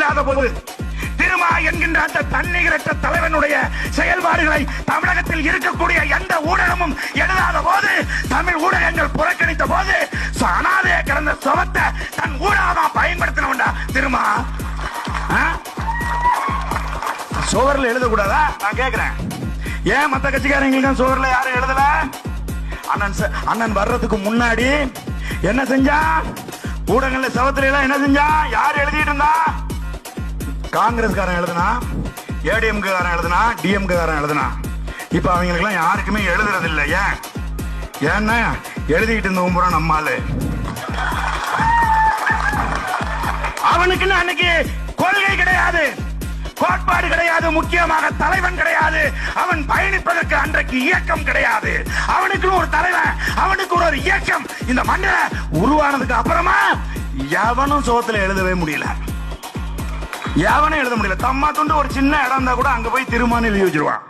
முடியாத போது திருமா என்கின்ற அந்த தன்னிகரற்ற தலைவனுடைய செயல்பாடுகளை தமிழகத்தில் இருக்கக்கூடிய எந்த ஊடகமும் எழுதாத போது, தமிழ் ஊடகங்கள் புறக்கணித்த போது, அனாதைய கிடந்த சவத்தை தன் ஊடகமா பயன்படுத்தினவன்டா திருமா. சுவர்ல எழுதக்கூடாதா? நான் கேட்கிறேன், ஏன் மத்த கட்சிக்காரங்களுக்கு சுவர்ல யாரும் எழுதல? அண்ணன் வர்றதுக்கு முன்னாடி என்ன செஞ்சா? ஊடகங்கள்ல சவத்துல எல்லாம் என்ன செஞ்சா? யார் எழுதிட்டு இருந்தா? காங்கிரஸ்காரன் எழுதுனா, ஏடிஎம்கே காரன் எழுதுனா, டிஎம்கே காரன் எழுதுனா. இப்ப அவங்களுக்கு எல்லாம் யாருக்குமே எழுதுறது இல்லை. ஏன்? ஏன்னா எழுதிட்டு இருந்தவங்க நம்மால அவனுக்குன்னு அன்னைக்கு கொள்கை கிடையாது, கோட்பாடு கிடையாது, முக்கியமாக தலைவன் கிடையாது. அவன் பயணிப்பதற்கு அன்றைக்கு இயக்கம் கிடையாது. அவனுக்கு ஒரு தலைவன், அவனுக்கு ஒரு இயக்கம். இந்த மண்டல உருவானதுக்கு அப்புறமா எவனும் சோத்துல எழுதவே முடியல, எவனும் எழுத முடியல. தம்மா துண்டு ஒரு சின்ன இடம் இருந்தா கூட அங்க போய் திருமான்னு எழுதி வச்சிருவான்.